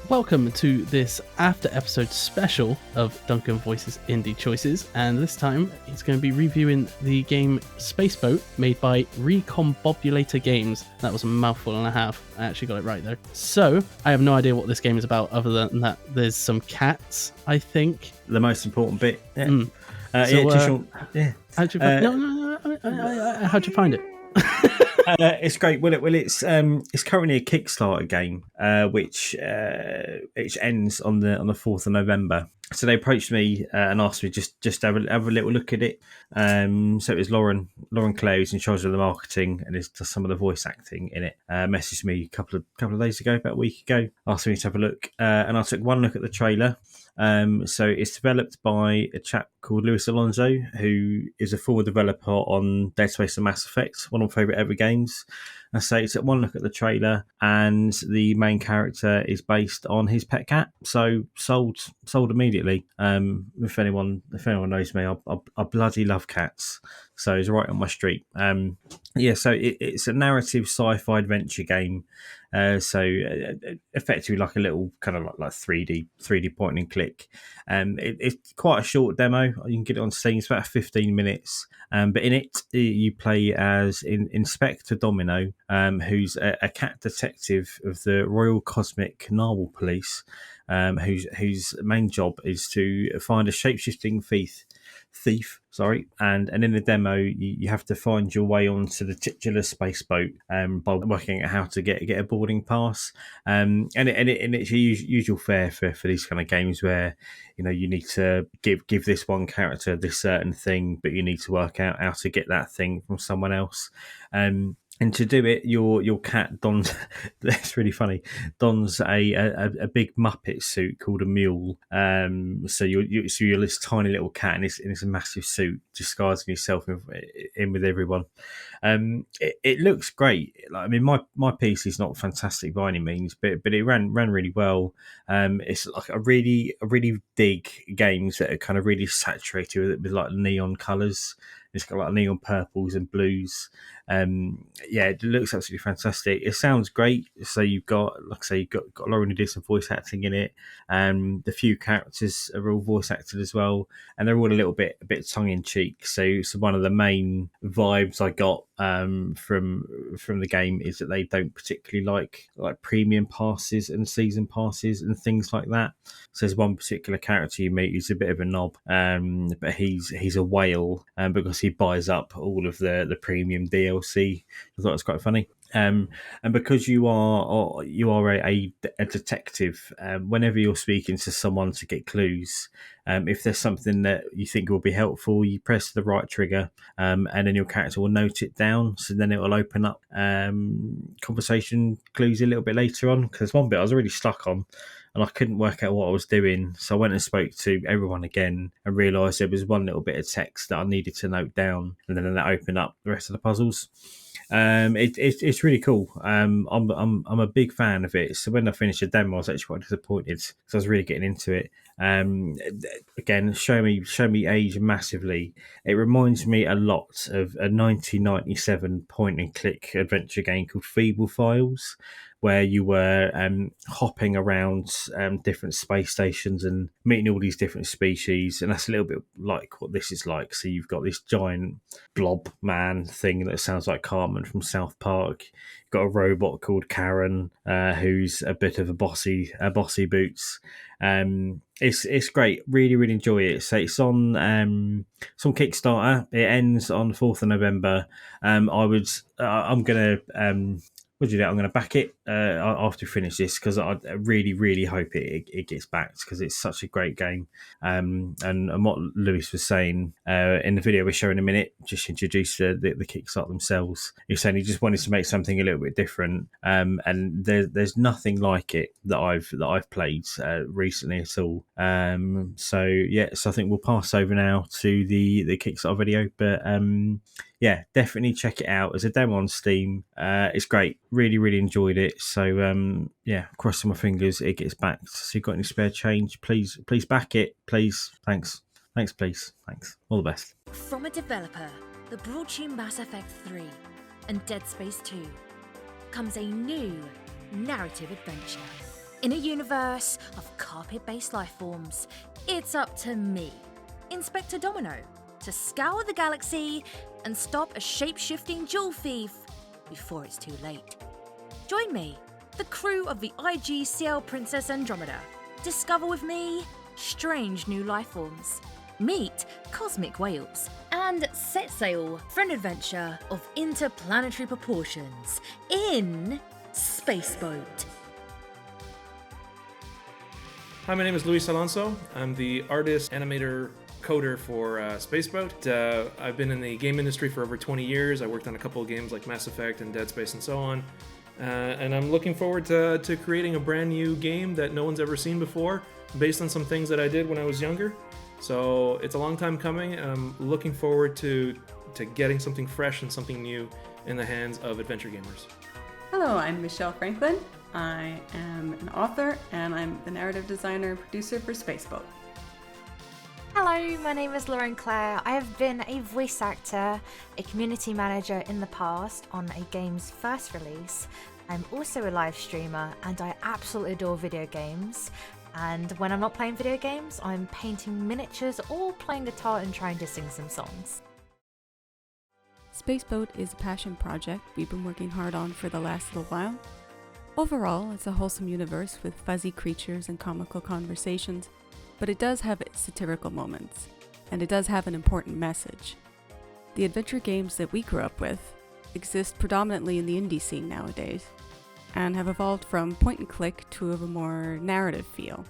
Welcome to this after episode special of Duncan Voices Indie Choices, and this time he's going to be reviewing the game Spaceboat made by Recombobulator Games. That was a mouthful and a half. I actually got it right though. So I have no idea what this game is about other than that there's some cats, I think. The most important bit. Yeah. How'd you find it? It's great. Well, it's currently a Kickstarter game, which ends on the 4th of November. So they approached me and asked me just have a little look at it. So it was Lauren Clare, who's in charge of the marketing and does some of the voice acting in it. Messaged me a couple of days ago, about a week ago, asked me to have a look, and I took one look at the trailer. So it's developed by a chap called Luis Alonso, who is a former developer on Dead Space and Mass Effect, one of my favourite ever games. I say it's at one look at the trailer, and the main character is based on his pet cat. So sold immediately. If anyone knows me, I bloody love cats. So it's right on my street. So it's a narrative sci-fi adventure game. Effectively like a little kind of like 3D point and click. It's quite a short demo. You can get it on Steam. It's about 15 minutes. But in it, you play as Inspector Domino, who's a cat detective of the Royal Cosmic Narwhal Police, whose main job is to find a shape-shifting thief. And in the demo you have to find your way onto the titular spaceboat by working out how to get a boarding pass, and it's usual fare for these kind of games where you need to give this one character this certain thing, but you need to work out how to get that thing from someone else. And to do it, your cat dons. That's really funny. Dons a big Muppet suit called a mule. So you're this tiny little cat in this massive suit, disguising yourself in with everyone. It looks great. My piece is not fantastic by any means, but it ran really well. It's like I really dig games that are kind of really saturated with like neon colours. It's got like neon purples and blues. It looks absolutely fantastic. It sounds great. So you've got Lauren who did some voice acting in it. The few characters are all voice acted as well, and they're all a bit tongue in cheek. So one of the main vibes I got from the game is that they don't particularly like premium passes and season passes and things like that. So there's one particular character you meet who's a bit of a knob, but he's a whale because he buys up all of the premium DLC. I thought it was quite funny. And because you are a detective, whenever you're speaking to someone to get clues, if there's something that you think will be helpful, you press the right trigger, and then your character will note it down. So then it will open up conversation clues a little bit later on. Because one bit I was really stuck on, and I couldn't work out what I was doing. So I went and spoke to everyone again and realised there was one little bit of text that I needed to note down, and then that opened up the rest of the puzzles. It's really cool. I'm a big fan of it. So when I finished the demo, I was actually quite disappointed because I was really getting into it. Again, show me age massively. It reminds me a lot of a 1997 point and click adventure game called Feeble Files, where you were hopping around different space stations and meeting all these different species, and that's a little bit like what this is like. So you've got this giant blob man thing that sounds like Cartman from South Park. You've got a robot called Karen, who's a bit of a bossy boots. It's great. Really enjoy it. So it's on Kickstarter. It ends on the 4th of November. I'm gonna I'm going to back it after we finish this, because I really hope it gets backed, because it's such a great game. And what Lewis was saying in the video we're showing in a minute, just introduced the Kickstarter themselves. He's saying he just wanted to make something a little bit different, and there's nothing like it that I've played recently at all. So I think we'll pass over now to the Kickstarter video, but definitely check it out. As a demo on Steam, it's great. Really enjoyed it. So crossing my fingers it gets backed. So you've got any spare change, please back it, please. Thanks, please. Thanks. All the best. From a developer that brought you Mass Effect 3 and Dead Space 2 comes a new narrative adventure. In a universe of carpet-based life forms, it's up to me, Inspector Domino, to scour the galaxy and stop a shape-shifting jewel thief before it's too late. Join me, the crew of the IGCL Princess Andromeda. Discover with me strange new life forms, meet cosmic whales, and set sail for an adventure of interplanetary proportions in Spaceboat. Hi, my name is Luis Alonso. I'm the artist, animator, coder for Spaceboat. I've been in the game industry for over 20 years. I worked on a couple of games like Mass Effect and Dead Space and so on. And I'm looking forward to creating a brand new game that no one's ever seen before, based on some things that I did when I was younger. So it's a long time coming, and I'm looking forward to getting something fresh and something new in the hands of adventure gamers. Hello, I'm Michelle Franklin. I am an author, and I'm the narrative designer and producer for Spaceboat. Hello, my name is Lauren Clare. I have been a voice actor, a community manager in the past on a game's first release. I'm also a live streamer, and I absolutely adore video games. And when I'm not playing video games, I'm painting miniatures or playing guitar and trying to sing some songs. Spaceboat is a passion project we've been working hard on for the last little while. Overall, it's a wholesome universe with fuzzy creatures and comical conversations, but it does have its satirical moments, and it does have an important message. The adventure games that we grew up with exist predominantly in the indie scene nowadays, and have evolved from point and click to a more narrative feel.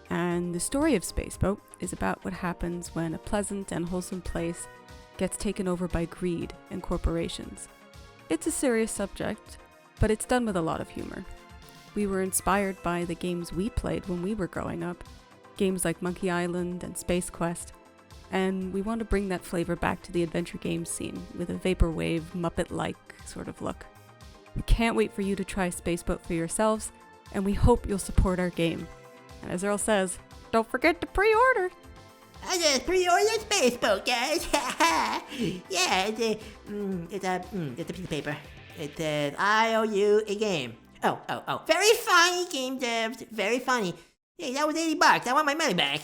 And the story of Spaceboat is about what happens when a pleasant and wholesome place gets taken over by greed and corporations. It's a serious subject, but it's done with a lot of humor. We were inspired by the games we played when we were growing up, games like Monkey Island and Space Quest, and we want to bring that flavor back to the adventure game scene with a vaporwave, Muppet-like sort of look. We can't wait for you to try Spaceboat for yourselves, and we hope you'll support our game. And as Earl says, don't forget to pre-order! I just pre-ordered Spaceboat, guys! Yeah, it's a piece of paper. It says, I owe you a game. Oh. Very funny, game devs. Very funny. Hey, that was $80. I want my money back.